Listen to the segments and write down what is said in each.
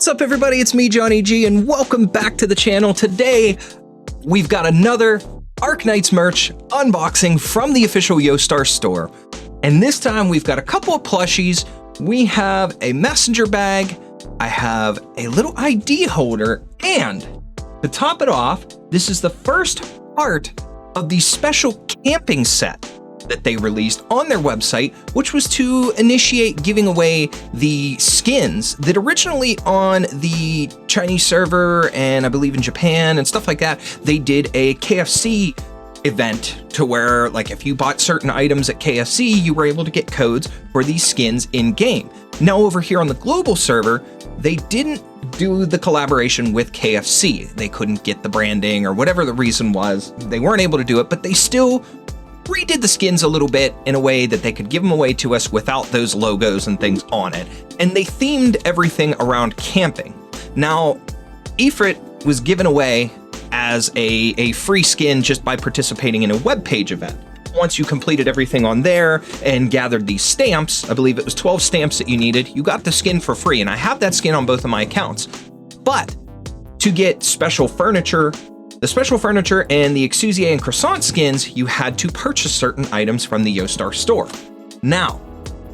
What's up, everybody? It's me, Johnny G, and welcome back to the channel. Today, we've got another Arknights merch unboxing from the official Yostar store. And this time, we've got a couple of plushies. We have a messenger bag, I have a little ID holder, and to top it off, this is the first part of the special camping set that they released on their website, which was to initiate giving away the skins that originally on the Chinese server and I believe in Japan and stuff like that, they did a KFC event to where, like, if you bought certain items at KFC, you were able to get codes for these skins in game. Now over here on the global server, they didn't do the collaboration with KFC. They couldn't get the branding or whatever the reason was. They weren't able to do it, but they still redid the skins a little bit in a way that they could give them away to us without those logos and things on it. And they themed everything around camping. Now, Ifrit was given away as a free skin just by participating in a web page event. Once you completed everything on there and gathered these stamps, I believe it was 12 stamps that you needed, you got the skin for free. And I have that skin on both of my accounts. But to get special furniture, the special furniture and the Exousier and Croissant skins, you had to purchase certain items from the Yostar store. Now,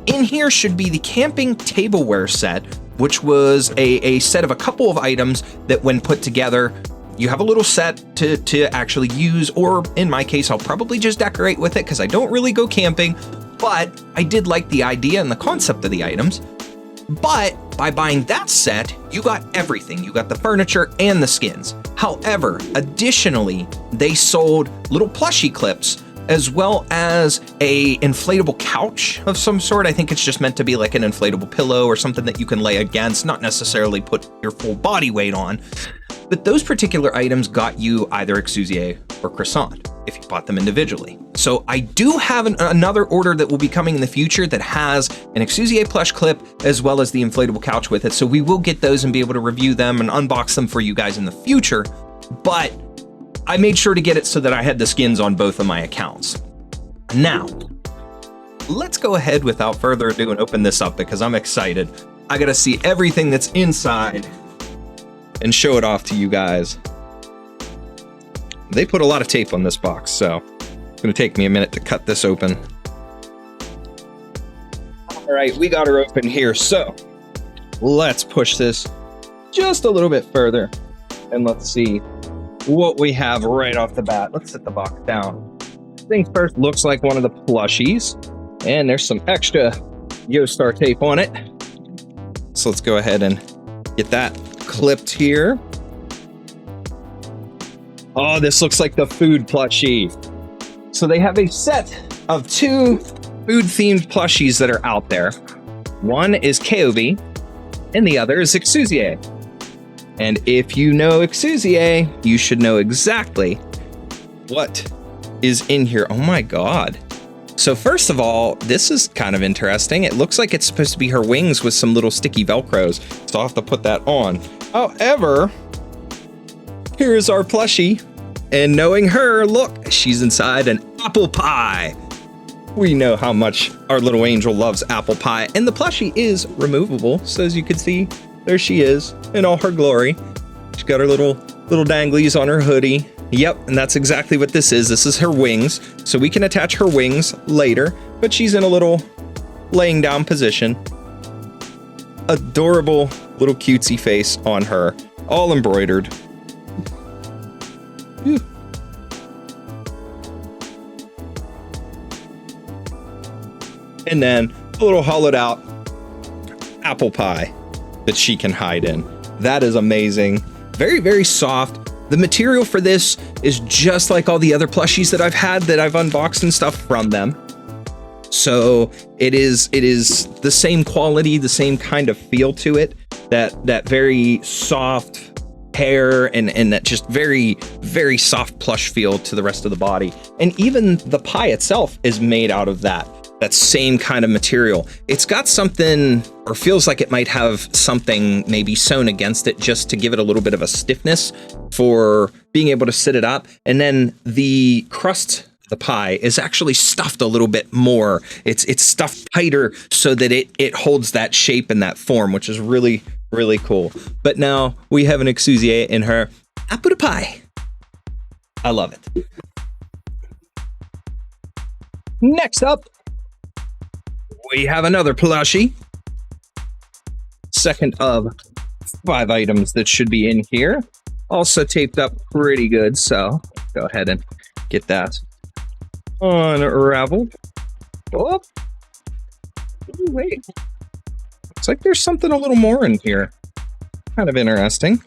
in here should be the camping tableware set, which was a set of a couple of items that when put together, you have a little set to actually use, or in my case, I'll probably just decorate with it because I don't really go camping, but I did like the idea and the concept of the items. But by buying that set, you got everything. You got the furniture and the skins. However, additionally, they sold little plushie clips as well as a inflatable couch of some sort. I think it's just meant to be like an inflatable pillow or something that you can lay against, not necessarily put your full body weight on. But those particular items got you either Exousier or Croissant if you bought them individually. So I do have another order that will be coming in the future that has an Exousier plush clip as well as the inflatable couch with it. So we will get those and be able to review them and unbox them for you guys in the future. But I made sure to get it so that I had the skins on both of my accounts. Now, let's go ahead without further ado and open this up because I'm excited. I gotta see everything that's inside and show it off to you guys. They put a lot of tape on this box, so it's gonna take me a minute to cut this open. All right, we got her open here, so let's push this just a little bit further and let's see what we have right off the bat. Let's set the box down. Things first, looks like one of the plushies, and there's some extra Yostar tape on it. So let's go ahead and get that clipped here. Oh, this looks like the food plushie. So they have a set of two food-themed plushies that are out there. One is Kobe, and the other is Exousier. And if you know Exousier, you should know exactly what is in here. Oh my God. So first of all, this is kind of interesting. It looks like it's supposed to be her wings with some little sticky Velcros. So I'll have to put that on. However, here's our plushie. And knowing her, look, she's inside an apple pie. We know how much our little angel loves apple pie. And the plushie is removable. So as you can see, there she is in all her glory. She's got her little danglies on her hoodie. Yep, and that's exactly what this is. This is her wings. So we can attach her wings later, but she's in a little laying down position. Adorable little cutesy face on her, all embroidered. Whew. And then a little hollowed out apple pie that she can hide in. That is amazing. Very, very soft. The material for this is just like all the other plushies that I've had that I've unboxed and stuff from them. So it is the same quality, the same kind of feel to it, that very soft hair and that just very, very soft plush feel to the rest of the body. And even the pie itself is made out of that same kind of material. It's got something, or feels like it might have something maybe sewn against it just to give it a little bit of a stiffness for being able to sit it up. And then the crust, the pie, is actually stuffed a little bit more. It's stuffed tighter so that it holds that shape and that form, which is really, Really cool. But now we have an exousier in her apple pie. I love it. Next up, we have another plushie. Second of 5 items that should be in here. Also taped up pretty good, so go ahead and get that unraveled. Oh, wait. Looks like there's something a little more in here. Kind of interesting.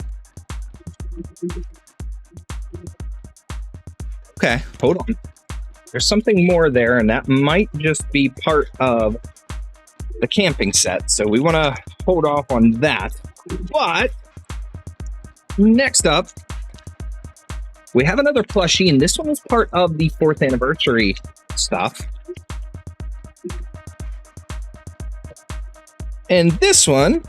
Okay, hold on. There's something more there, and that might just be part of the camping set. So we want to hold off on that. But next up, we have another plushie, and this one is part of the 4th anniversary stuff. And this one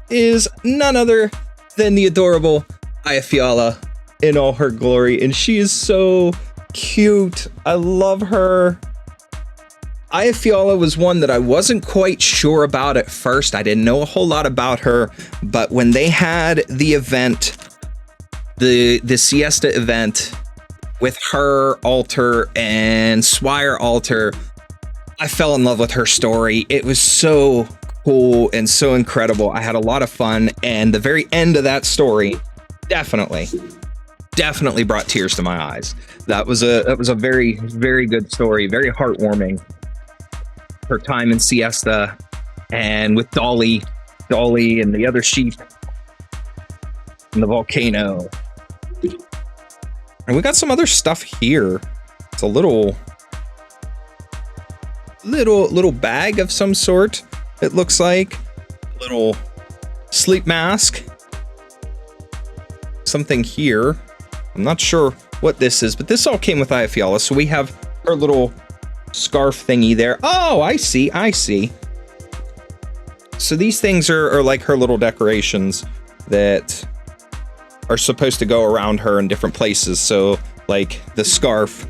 is none other than the adorable Ayafiala in all her glory. And she is so cute. I love her. Ayafiala was one that I wasn't quite sure about at first. I didn't know a whole lot about her, but when they had the event, the siesta event with her altar and Swire altar, I fell in love with her story. It was so cool and so incredible. I had a lot of fun, and the very end of that story definitely brought tears to my eyes. That was a very, very good story, very heartwarming. Her time in siesta and with Dolly and the other sheep and the volcano. And we got some other stuff here. It's a little bag of some sort. It looks like a little sleep mask. Something here. I'm not sure what this is, but this all came with Ayafiala. So we have her little scarf thingy there. Oh, I see. So these things are like her little decorations that are supposed to go around her in different places. So like the scarf,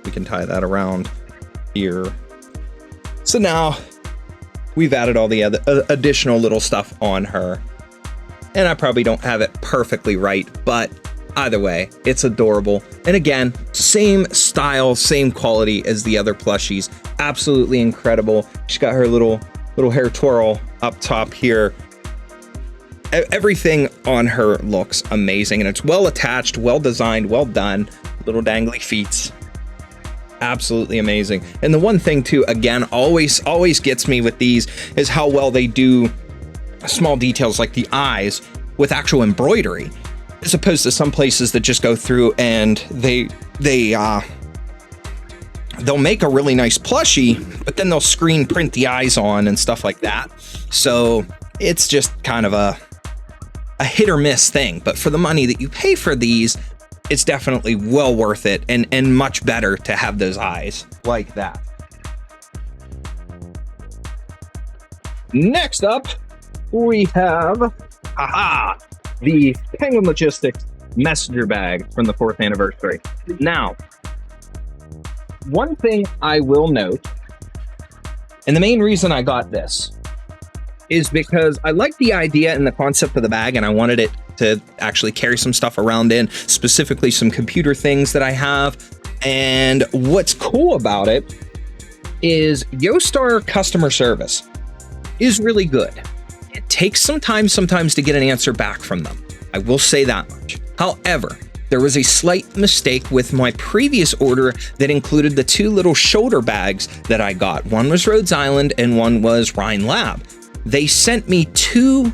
we can tie that around here. So now we've added all the other additional little stuff on her. And I probably don't have it perfectly right, but either way, it's adorable. And again, same style, same quality as the other plushies. Absolutely incredible. She's got her little hair twirl up top here. Everything on her looks amazing, and it's well attached, well designed, well done. Little dangly feet. Absolutely amazing. And the one thing too, again, always gets me with these is how well they do small details like the eyes with actual embroidery, as opposed to some places that just go through and they'll make a really nice plushie, but then they'll screen print the eyes on and stuff like that. So it's just kind of a hit or miss thing. But for the money that you pay for these, it's definitely well worth it, and much better to have those eyes like that. Next up, we have the Penguin Logistics messenger bag from the 4th anniversary. Now, one thing I will note, and the main reason I got this, is because I like the idea and the concept of the bag, and I wanted it to actually carry some stuff around in, specifically some computer things that I have. And what's cool about it is Yostar customer service is really good. It takes some time sometimes to get an answer back from them. I will say that much. However, there was a slight mistake with my previous order that included the 2 little shoulder bags that I got. One was Rhodes Island and one was Rhine Lab. They sent me 2 of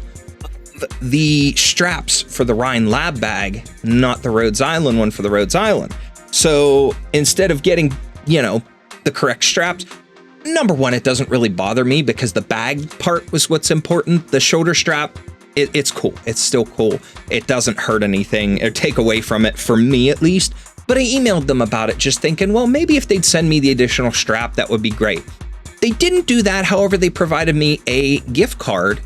the straps for the Rhine Lab bag, not the Rhodes Island one for the Rhodes Island. So instead of getting, the correct straps, number one, it doesn't really bother me because the bag part was what's important. The shoulder strap, it's cool. It's still cool. It doesn't hurt anything or take away from it, for me at least. But I emailed them about it just thinking, well, maybe if they'd send me the additional strap, that would be great. They didn't do that. However, they provided me a gift card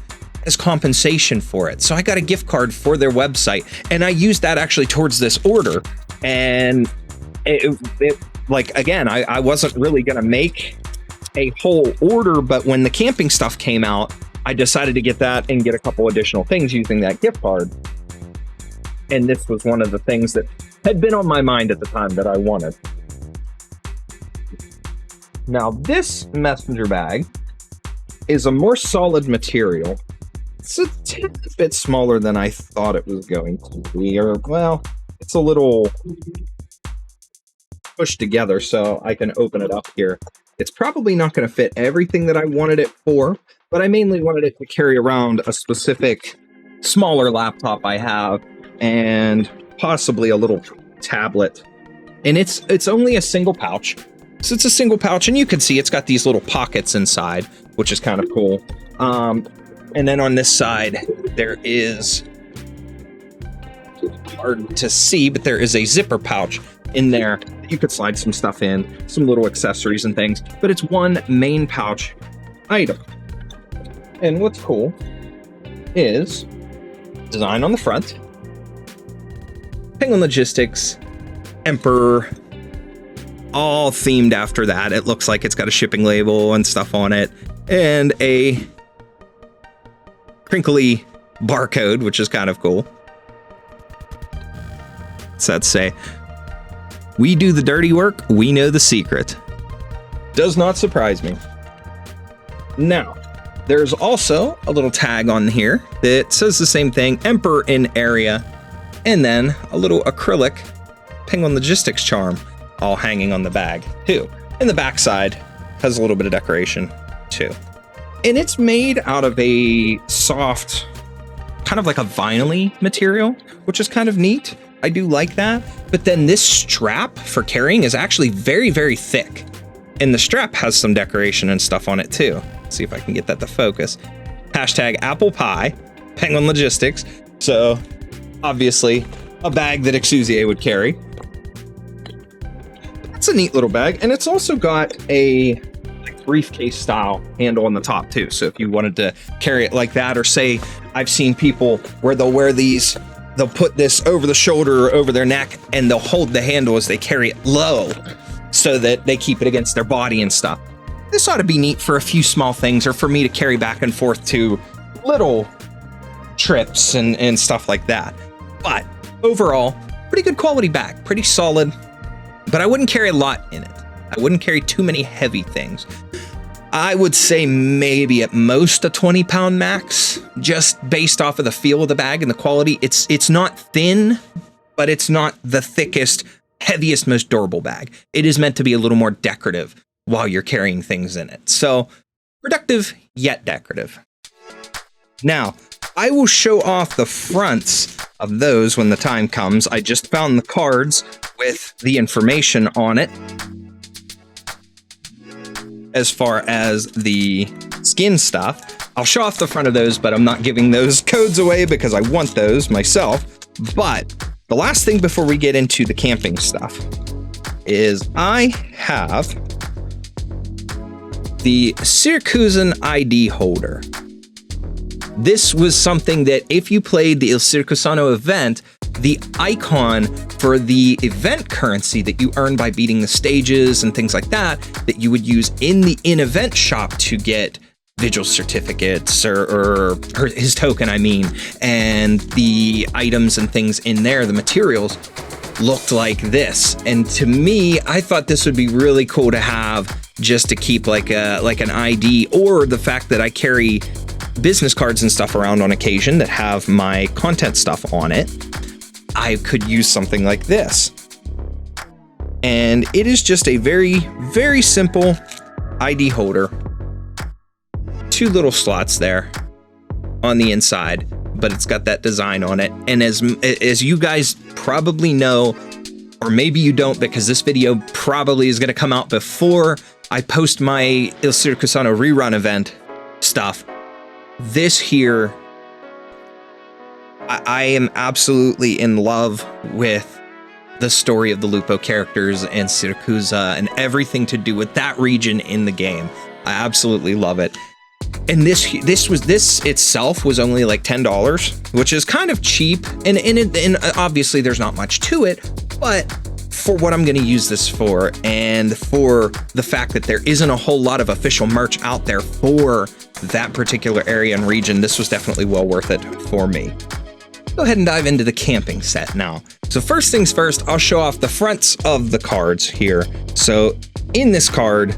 as compensation for it. So I got a gift card for their website, and I used that actually towards this order. And I wasn't really going to make a whole order, but when the camping stuff came out, I decided to get that and get a couple additional things using that gift card. And this was one of the things that had been on my mind at the time that I wanted. Now, this messenger bag is a more solid material. It's a tad bit smaller than I thought it was going to be, or, well, it's a little pushed together, so I can open it up here. It's probably not going to fit everything that I wanted it for, but I mainly wanted it to carry around a specific smaller laptop I have, and possibly a little tablet. And it's only a single pouch. So it's a single pouch, and you can see it's got these little pockets inside, which is kind of cool. And then on this side, there is, hard to see, but there is a zipper pouch in there. You could slide some stuff in, some little accessories and things, but it's one main pouch item. And what's cool is design on the front, Penguin Logistics, Emperor, all themed after that. It looks like it's got a shipping label and stuff on it, and a crinkly barcode, which is kind of cool. So let's say, we do the dirty work, we know the secret. Does not surprise me. Now, there's also a little tag on here that says the same thing, Emperor in area, and then a little acrylic Penguin Logistics charm all hanging on the bag too. And the backside has a little bit of decoration too. And it's made out of a soft, kind of like a vinyl-y material, which is kind of neat. I do like that. But then this strap for carrying is actually very, very thick. And the strap has some decoration and stuff on it too. Let's see if I can get that to focus. Hashtag apple pie, Penguin Logistics. So obviously a bag that Exusier would carry. It's a neat little bag, and it's also got a briefcase style handle on the top too. So if you wanted to carry it like that, or say I've seen people where they'll wear these, they'll put this over the shoulder or over their neck, and they'll hold the handle as they carry it low so that they keep it against their body and stuff. This ought to be neat for a few small things, or for me to carry back and forth to little trips and stuff like that. But overall, pretty good quality bag, pretty solid. But I wouldn't carry a lot in it. I wouldn't carry too many heavy things. I would say maybe at most a 20-pound max, just based off of the feel of the bag and the quality. It's not thin, but it's not the thickest, heaviest, most durable bag. It is meant to be a little more decorative while you're carrying things in it. So productive, yet decorative. Now, I will show off the fronts of those when the time comes. I just found the cards with the information on it as far as the skin stuff. I'll show off the front of those, but I'm not giving those codes away because I want those myself. But the last thing before we get into the camping stuff is I have the Syracusan ID holder. This was something that if you played the Il Circusano event, the icon for the event currency that you earn by beating the stages and things like that, that you would use in the in-event shop to get vigil certificates or his token, I mean, and the items and things in there, the materials, looked like this. And to me, I thought this would be really cool to have just to keep like an ID, or the fact that I carry business cards and stuff around on occasion that have my content stuff on it. I could use something like this. And it is just a very, very simple ID holder. 2 little slots there on the inside, but it's got that design on it. And as you guys probably know, or maybe you don't, because this video probably is going to come out before I post my Il Circusano rerun event stuff. This here, I am absolutely in love with the story of the Lupo characters and Siracusa and everything to do with that region in the game. I absolutely love it. And this itself was only like $10, which is kind of cheap. And obviously there's not much to it, but for what I'm going to use this for, and for the fact that there isn't a whole lot of official merch out there for that particular area and region, this was definitely well worth it for me. Go ahead and dive into the camping set now. So first things first, I'll show off the fronts of the cards here. So in this card,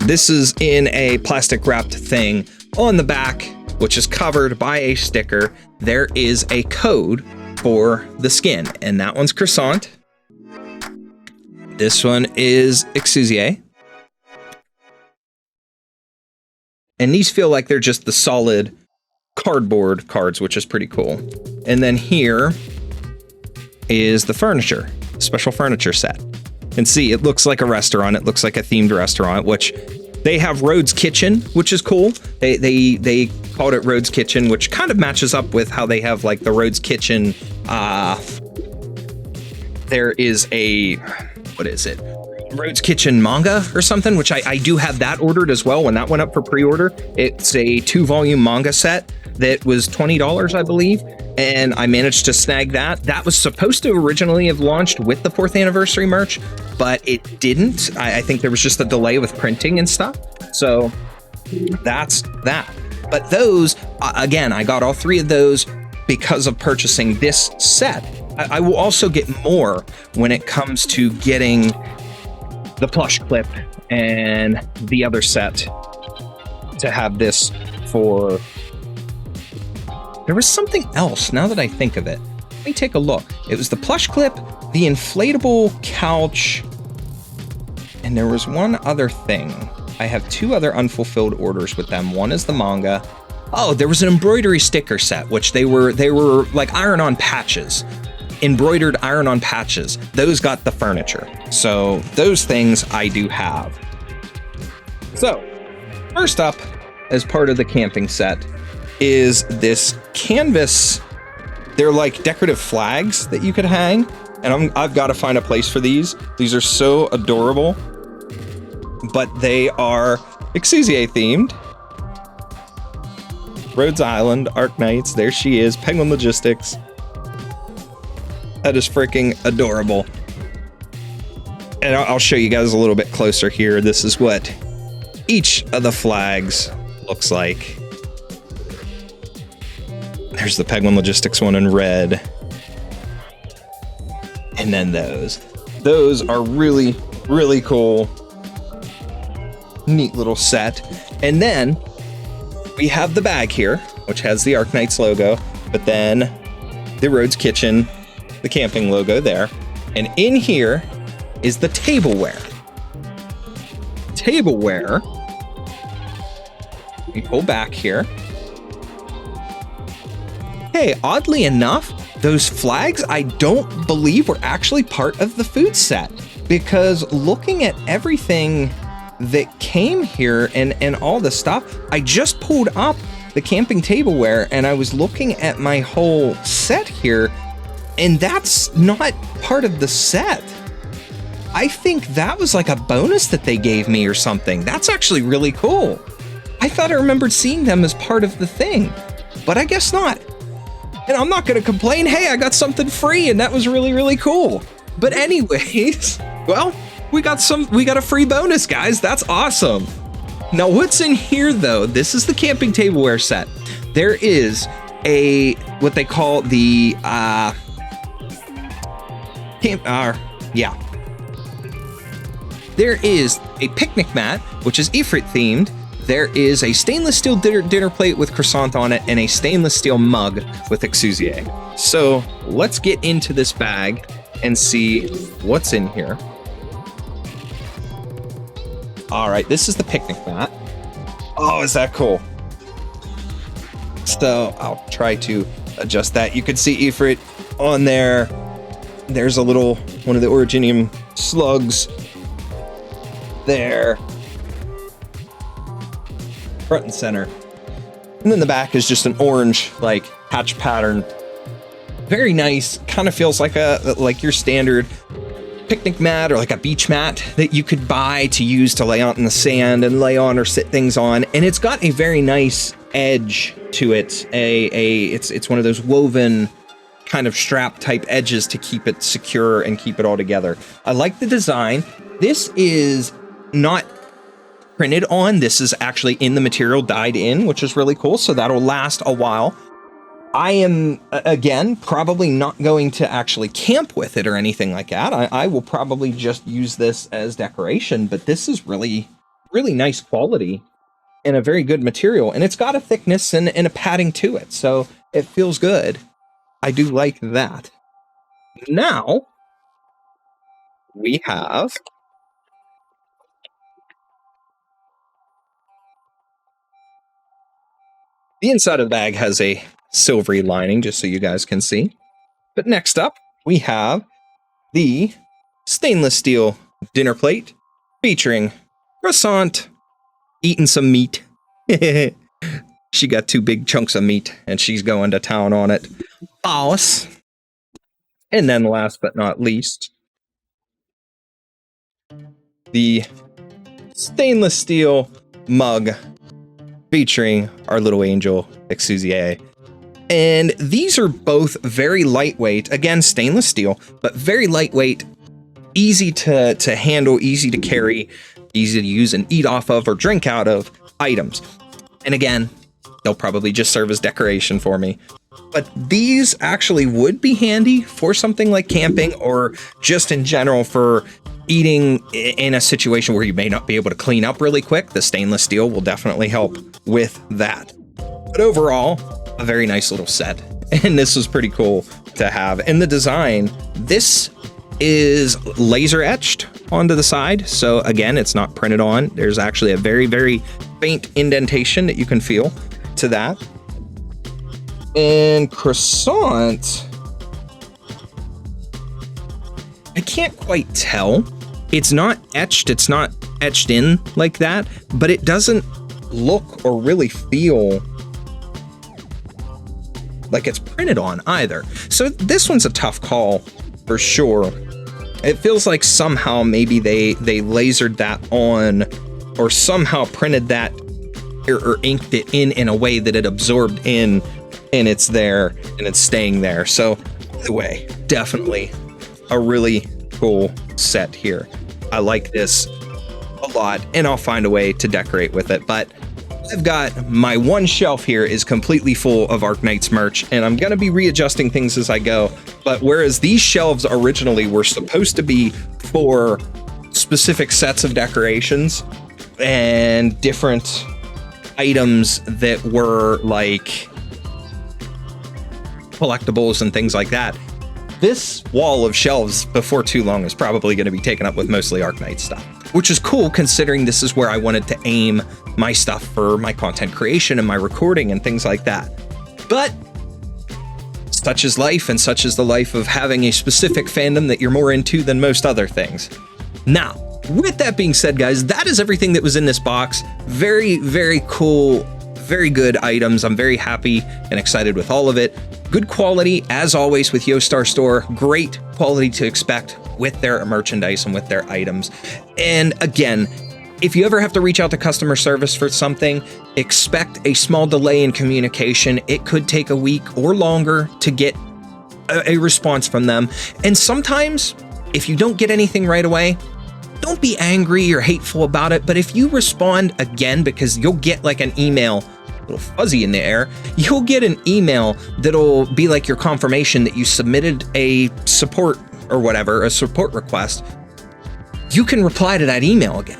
this is in a plastic wrapped thing. On the back, which is covered by a sticker, there is a code for the skin, and that one's Croissant. This one is Exousier. And these feel like they're just the solid cardboard cards, which is pretty cool. And then here is the furniture, special furniture set. And see, it looks like a restaurant. It looks like a themed restaurant, which they have Rhodes Kitchen, which is cool. They called it Rhodes Kitchen, which kind of matches up with how they have like the Rhodes Kitchen. There is a, what is it? Rhodes Kitchen manga or something, which I do have that ordered as well. When that went up for pre-order, it's a 2-volume manga set that was $20, I believe. And I managed to snag that. That was supposed to originally have launched with the 4th anniversary merch, but it didn't. I think there was just a delay with printing and stuff. So that's that. But those, again, I got all 3 of those because of purchasing this set. I will also get more when it comes to getting the plush clip and the other set to have this for. There was something else now that I think of it. Let me take a look. It was the plush clip, the inflatable couch, and there was one other thing. I have 2 other unfulfilled orders with them. One is the manga. Oh, there was an embroidery sticker set, which they were like iron-on patches. Embroidered iron-on patches. Those got the furniture. So those things I do have. So first up, as part of the camping set, is this canvas. They're like decorative flags that you could hang, and I've got to find a place for these. These are so adorable, but they are Exousier themed. Rhodes Island, Arknights, there she is, Penguin Logistics. That is freaking adorable. And I'll show you guys a little bit closer here. This is what each of the flags looks like. There's the Penguin Logistics one in red. And then those. Those are really, really cool. Neat little set. And then we have the bag here, which has the Arknights logo, but then the Rhodes Kitchen, the camping logo there. And in here is the tableware. Tableware. We pull back here. Hey, oddly enough, those flags I don't believe were actually part of the food set, because looking at everything that came here and all the stuff, I just pulled up the camping tableware and I was looking at my whole set here, and that's not part of the set. I think that was like a bonus that they gave me or something. That's actually really cool. I thought I remembered seeing them as part of the thing, but I guess not. And I'm not gonna complain. Hey, I got something free and that was really, really cool. But anyways, well, we got a free bonus, guys. That's awesome. Now what's in here though? This is the camping tableware set. There is what they call the There is a picnic mat, which is Ifrit themed. There is a stainless steel dinner plate with croissant on it and a stainless steel mug with Exousier. So let's get into this bag and see what's in here. All right, this is the picnic mat. Oh, is that cool? So I'll try to adjust that. You can see Ifrit on there. There's a little one of the Originium slugs there. Front and center. And then the back is just an orange like hatch pattern. Very nice. Kind of feels like your standard picnic mat or like a beach mat that you could buy to use to lay out in the sand and lay on or sit things on. And it's got a very nice edge to it. It's one of those woven kind of strap type edges to keep it secure and keep it all together. I like the design. This is not printed on. This is actually in the material dyed in, which is really cool. So that'll last a while. I am, again, probably not going to actually camp with it or anything like that. I will probably just use this as decoration, but this is really, really nice quality and a very good material. And it's got a thickness and a padding to it. So it feels good. I do like that. Now, we have the inside of the bag has a silvery lining, just so you guys can see. But next up, we have the stainless steel dinner plate featuring croissant eating some meat. She got 2 big chunks of meat and she's going to town on it. Boss. And then last but not least, the stainless steel mug featuring our little angel, Exousier. And these are both very lightweight, again, stainless steel, but very lightweight, easy to handle, easy to carry, easy to use and eat off of or drink out of items. And again, they'll probably just serve as decoration for me. But these actually would be handy for something like camping or just in general for eating in a situation where you may not be able to clean up really quick. The stainless steel will definitely help with that. But overall, a very nice little set. And this was pretty cool to have. And the design, this is laser etched onto the side. So again, it's not printed on. There's actually a very, very faint indentation that you can feel to that. And croissant, I can't quite tell. It's not etched in like that, but it doesn't look or really feel like it's printed on either. So this one's a tough call for sure. It feels like somehow maybe they lasered that on or somehow printed that or inked it in a way that it absorbed in and it's there and it's staying there. So either way, definitely a really cool set here. I like this a lot and I'll find a way to decorate with it. But I've got my one shelf here is completely full of Arknights merch and I'm gonna be readjusting things as I go. But whereas these shelves originally were supposed to be for specific sets of decorations and different items that were like collectibles and things like that, this wall of shelves before too long is probably going to be taken up with mostly Arknights stuff, which is cool considering this is where I wanted to aim my stuff for my content creation and my recording and things like that. But such is life, and such is the life of having a specific fandom that you're more into than most other things. Now, with that being said, guys, that is everything that was in this box. Very, very cool, very good items. I'm very happy and excited with all of it. Good quality, as always, with Yostar Store. Great quality to expect with their merchandise and with their items. And again, if you ever have to reach out to customer service for something, expect a small delay in communication. It could take a week or longer to get a response from them. And sometimes, if you don't get anything right away, don't be angry or hateful about it. But if you respond again, because you'll get like an email, a little fuzzy in the air, you'll get an email that'll be like your confirmation that you submitted a support or whatever, a support request. You can reply to that email again.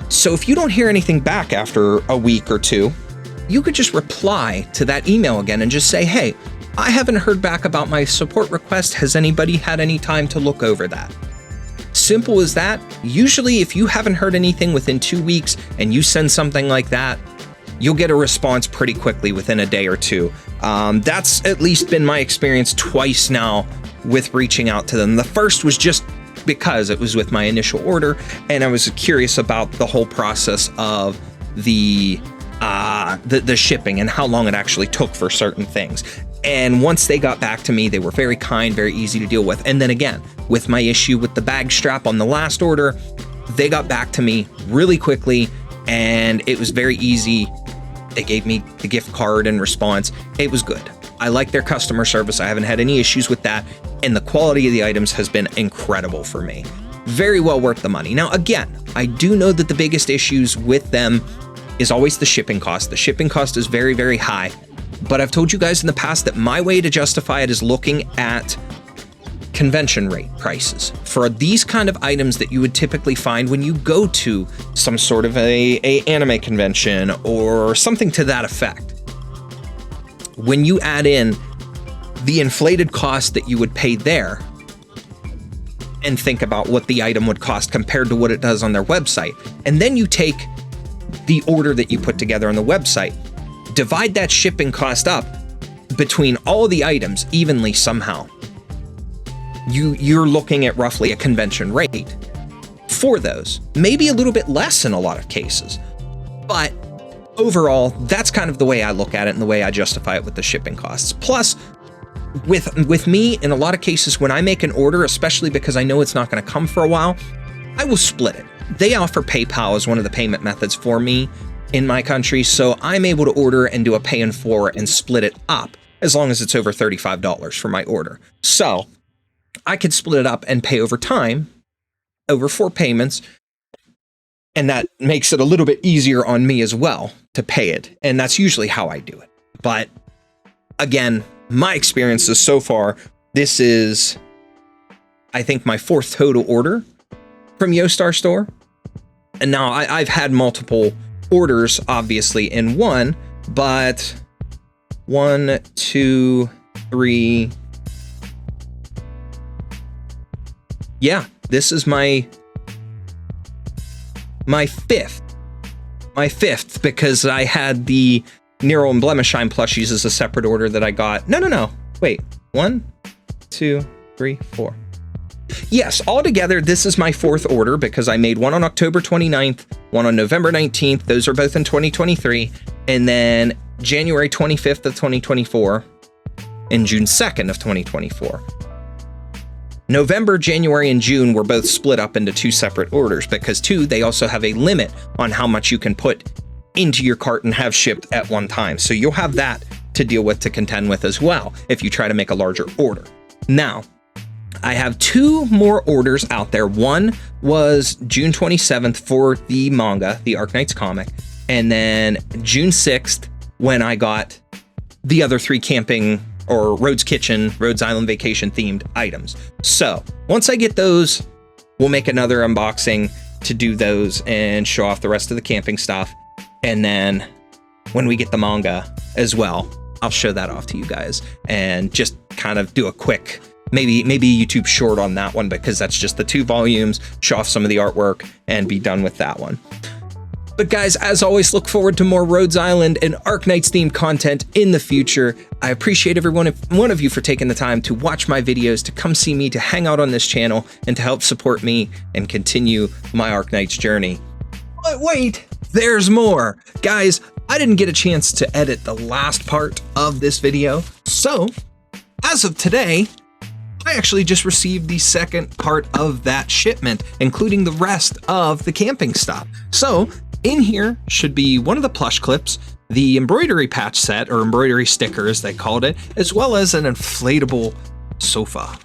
So if you don't hear anything back after a week or two, you could just reply to that email again and just say, hey, I haven't heard back about my support request. Has anybody had any time to look over that? Simple as that. Usually if you haven't heard anything within 2 weeks and you send something like that, you'll get a response pretty quickly within a day or two. That's at least been my experience twice now with reaching out to them. The first was just because it was with my initial order and I was curious about the whole process of the shipping and how long it actually took for certain things. And once they got back to me, they were very kind, very easy to deal with. And then again, with my issue with the bag strap on the last order, they got back to me really quickly and it was very easy. They gave me the gift card in response. It was good. I like their customer service. I haven't had any issues with that. And the quality of the items has been incredible for me. Very well worth the money. Now, again, I do know that the biggest issues with them is always the shipping cost. The shipping cost is very, very high. But I've told you guys in the past that my way to justify it is looking at convention rate prices for these kind of items that you would typically find when you go to some sort of a anime convention or something to that effect. When you add in the inflated cost that you would pay there and think about what the item would cost compared to what it does on their website, and then you take the order that you put together on the website, divide that shipping cost up between all the items evenly somehow, you're looking at roughly a convention rate for those. Maybe a little bit less in a lot of cases. But overall, that's kind of the way I look at it and the way I justify it with the shipping costs. Plus, with me, in a lot of cases, when I make an order, especially because I know it's not going to come for a while, I will split it. They offer PayPal as one of the payment methods for me in my country, so I'm able to order and do a pay in 4 and split it up as long as it's over $35 for my order. So I could split it up and pay over time, over 4 payments, and that makes it a little bit easier on me as well to pay it, and that's usually how I do it. But again, my experiences so far, this is, I think, my 4th total order from Yostar Store, and now I've had multiple orders, obviously, in one, but 1, 2, 3... yeah, this is my 5th. My 5th, because I had the Nero and Blemishine plushies as a separate order that I got. No. Wait. 1, 2, 3, 4. Yes, altogether, this is my 4th order because I made one on October 29th, one on November 19th. Those are both in 2023. And then January 25th of 2024 and June 2nd of 2024. November, January, and June were both split up into 2 separate orders because, 2, they also have a limit on how much you can put into your cart and have shipped at one time. So you'll have that to deal with, to contend with as well if you try to make a larger order. Now, I have 2 more orders out there. One was June 27th for the manga, the Arknights comic, and then June 6th when I got the other 3 camping or Rhodes Kitchen, Rhodes Island Vacation themed items. So once I get those, we'll make another unboxing to do those and show off the rest of the camping stuff. And then when we get the manga as well, I'll show that off to you guys and just kind of do a quick, maybe YouTube short on that one, because that's just the 2 volumes, show off some of the artwork and be done with that one. But guys, as always, look forward to more Rhodes Island and Arknights themed content in the future. I appreciate every one of you for taking the time to watch my videos, to come see me, to hang out on this channel, and to help support me and continue my Arknights journey. But wait, there's more. Guys, I didn't get a chance to edit the last part of this video, so as of today, I actually just received the second part of that shipment, including the rest of the camping stuff. So in here should be one of the plush clips, the embroidery patch set, or embroidery sticker as they called it, as well as an inflatable sofa,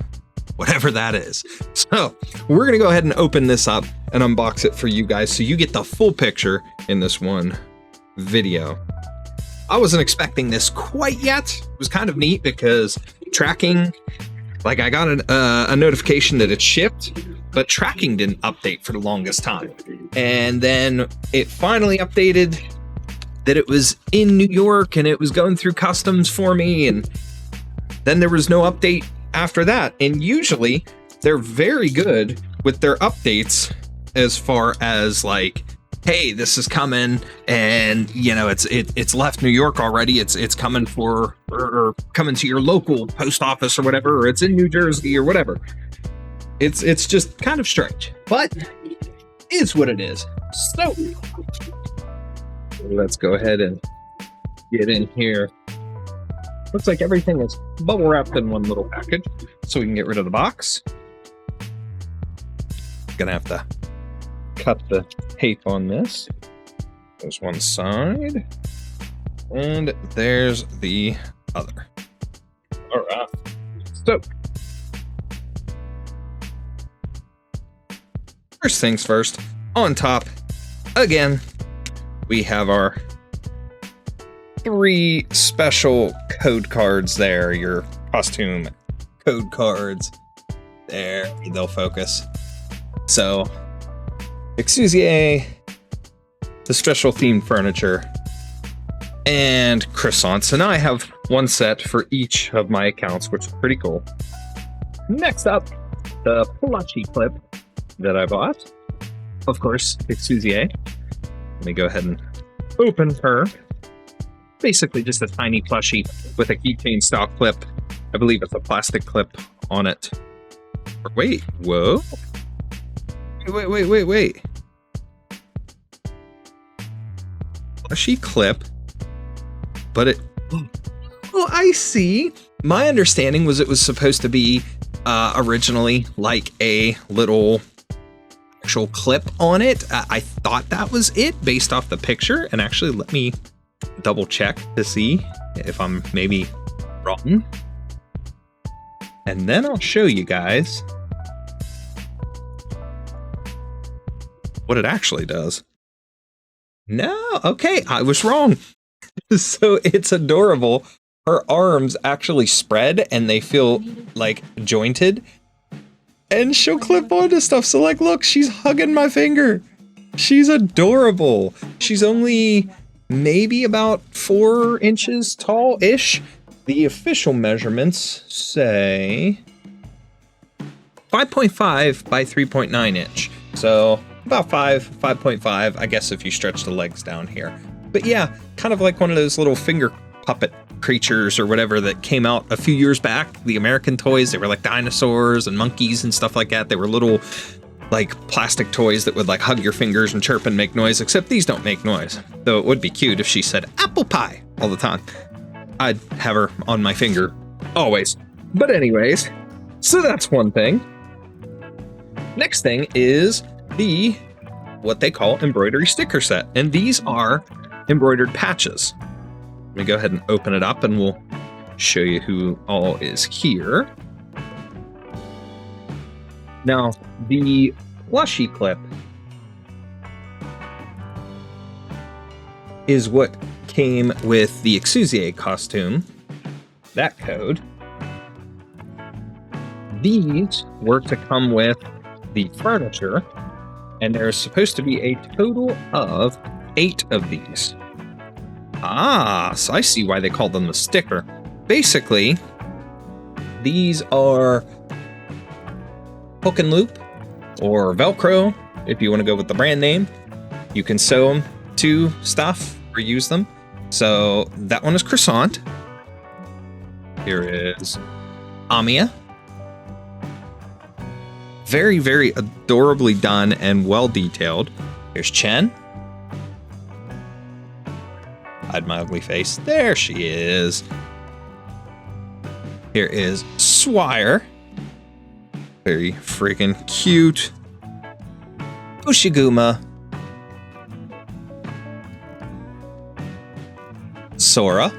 whatever that is. So we're gonna go ahead and open this up and unbox it for you guys so you get the full picture in this one video. I wasn't expecting this quite yet. It was kind of neat because tracking, like I got a notification that it shipped, but tracking didn't update for the longest time. And then it finally updated that it was in New York and it was going through customs for me. And then there was no update after that. And usually they're very good with their updates as far as like, hey, this is coming, and you know it's left New York already. It's coming for or coming to your local post office or whatever, or it's in New Jersey or whatever. It's just kind of strange, but it is what it is. So let's go ahead and get in here. Looks like everything is bubble wrapped in one little package, so we can get rid of the box. Gonna have to cut the tape on this. There's one side, and there's the other. All right. So, first things first, on top, again, we have our 3 special code cards there, your costume code cards. There, they'll focus. So, Exousier, the special themed furniture, and croissants. And I have one set for each of my accounts, which is pretty cool. Next up, the plushie clip that I bought. Of course, Exousier. Let me go ahead and open her. Basically just a tiny plushie with a keychain stock clip. I believe it's a plastic clip on it. Or wait, whoa. Wait. Plushie clip, but it... Oh, I see. My understanding was it was supposed to be originally like a little actual clip on it. I thought that was it based off the picture. And actually, let me double check to see if I'm maybe wrong. And then I'll show you guys what it actually does. No, okay, I was wrong. So it's adorable. Her arms actually spread and they feel like jointed. And she'll clip onto stuff. So like, look, she's hugging my finger. She's adorable. She's only maybe about 4 inches tall-ish. The official measurements say 5.5 by 3.9 inch. So about 5.5, I guess, if you stretch the legs down here. But yeah, kind of like one of those little finger puppet creatures or whatever that came out a few years back. The American toys, they were like dinosaurs and monkeys and stuff like that. They were little like plastic toys that would like hug your fingers and chirp and make noise, except these don't make noise. Though it would be cute if she said apple pie all the time. I'd have her on my finger always. But anyways, so that's one thing. Next thing is the what they call embroidery sticker set. And these are embroidered patches. Let me go ahead and open it up and we'll show you who all is here. Now, the plushie clip is what came with the Exousier costume, that code. These were to come with the furniture, and there's supposed to be a total of 8 of these. Ah, so I see why they call them the sticker. Basically, these are hook and loop or Velcro, if you want to go with the brand name. You can sew them to stuff or use them. So that one is croissant. Here is Amia. Very, very adorably done and well detailed. Here's Chen. Hide my ugly face. There she is. Here is Swire. Very freaking cute. Ushiguma. Sora.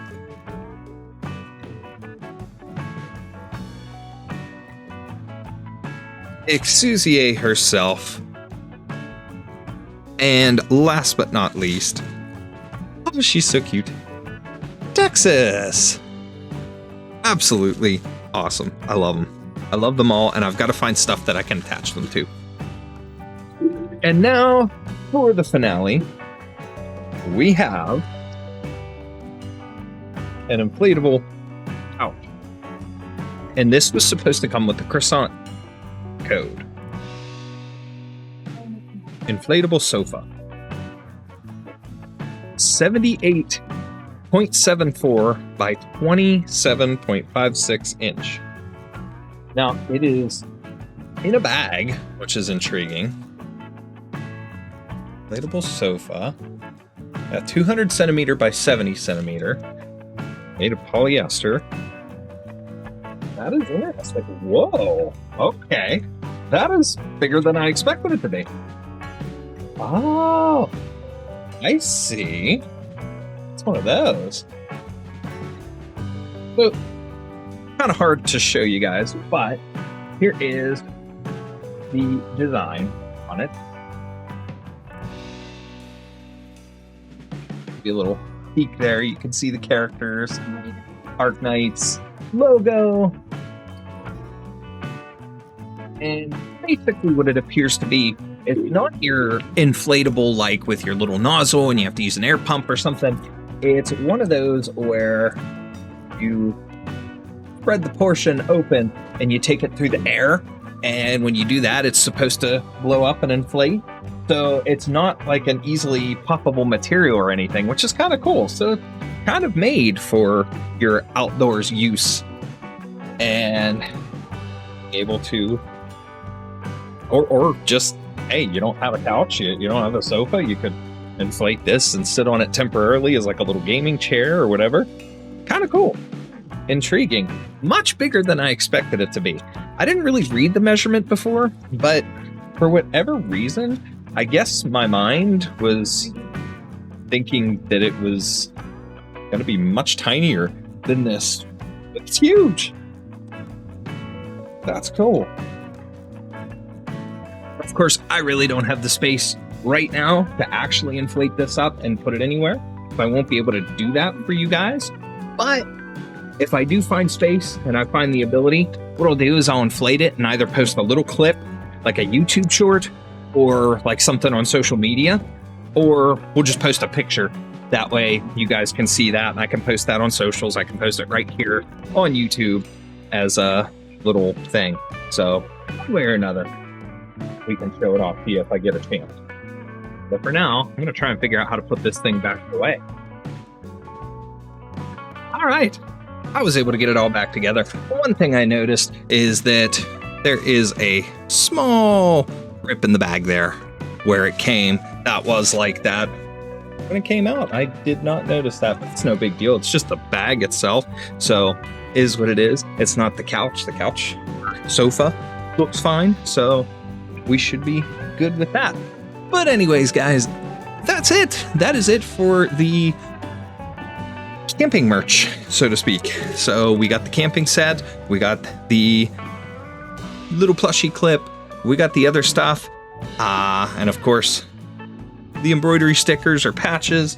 Exousier herself. And last but not least, oh, she's so cute, Texas. Absolutely awesome. I love them. I love them all, and I've got to find stuff that I can attach them to. And now, for the finale, we have an inflatable couch. And this was supposed to come with the croissant code. Inflatable sofa. 78.74 by 27.56 inch. Now, it is in a bag, which is intriguing. Inflatable sofa. 200 centimeter by 70 centimeter. Made of polyester. That is interesting. Whoa. Okay. That is bigger than I expected it to be. Oh. I see. It's one of those. So, kind of hard to show you guys, but here is the design on it. Be a little peek there. You can see the characters, Arknights logo, and basically what it appears to be, it's not your inflatable like with your little nozzle and you have to use an air pump or something. It's one of those where you spread the portion open and you take it through the air, and when you do that, it's supposed to blow up and inflate. So it's not like an easily poppable material or anything, which is kind of cool. So it's kind of made for your outdoors use and able to, or just, hey, you don't have a couch, you don't have a sofa, you could inflate this and sit on it temporarily as like a little gaming chair or whatever. Kind of cool. Intriguing. Much bigger than I expected it to be. I didn't really read the measurement before, but for whatever reason, I guess my mind was thinking that it was going to be much tinier than this. It's huge. That's cool. Of course, I really don't have the space right now to actually inflate this up and put it anywhere, so I won't be able to do that for you guys. But if I do find space and I find the ability, what I'll do is I'll inflate it and either post a little clip, like a YouTube short, or like something on social media, or we'll just post a picture. That way you guys can see that, and I can post that on socials. I can post it right here on YouTube as a little thing. So one way or another, we can show it off to you if I get a chance. But for now, I'm gonna try and figure out how to put this thing back away. All right, I was able to get it all back together. One thing I noticed is that there is a small rip in the bag there where it came. That was like that when it came out. I did not notice that, but it's no big deal. It's just the bag itself. So is what it is. It's not the couch. The couch sofa looks fine. So we should be good with that. But anyways, guys, that's it. That is it for the camping merch, so to speak. So we got the camping set, we got the little plushie clip, we got the other stuff, and of course the embroidery stickers or patches.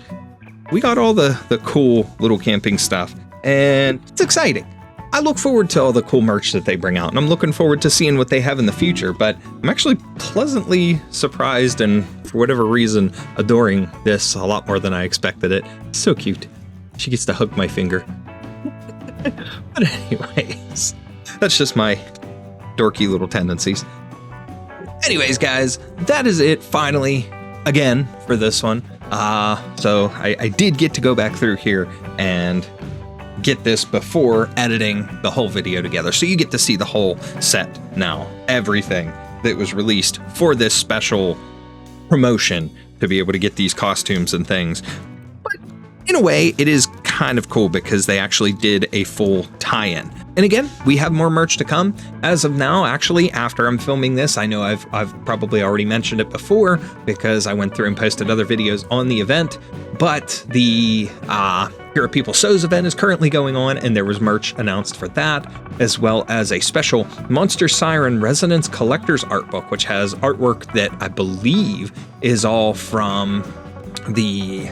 We got all the cool little camping stuff, and it's exciting. I look forward to all the cool merch that they bring out, and I'm looking forward to seeing what they have in the future, but I'm actually pleasantly surprised and, for whatever reason, adoring this a lot more than I expected it. It's so cute. She gets to hug my finger. But anyways, that's just my dorky little tendencies. Anyways, guys, that is it finally, again, for this one. So I did get to go back through here and get this before editing the whole video together. So you get to see the whole set now, everything that was released for this special promotion to be able to get these costumes and things. But in a way, it is kind of cool because they actually did a full tie-in. And again, we have more merch to come. As of now, actually, after I'm filming this, I know I've probably already mentioned it before because I went through and posted other videos on the event, but the Here Are People Sews event is currently going on, and there was merch announced for that, as well as a special Monster Siren Resonance Collector's Art Book, which has artwork that I believe is all from the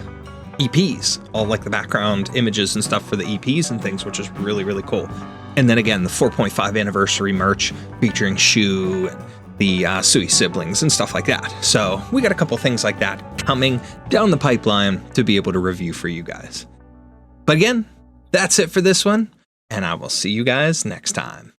EPs, all like the background images and stuff for the EPs and things, which is really, really cool. And then again, the 4.5 anniversary merch featuring Shu and the Sui siblings and stuff like that. So we got a couple things like that coming down the pipeline to be able to review for you guys. But again, that's it for this one, and I will see you guys next time.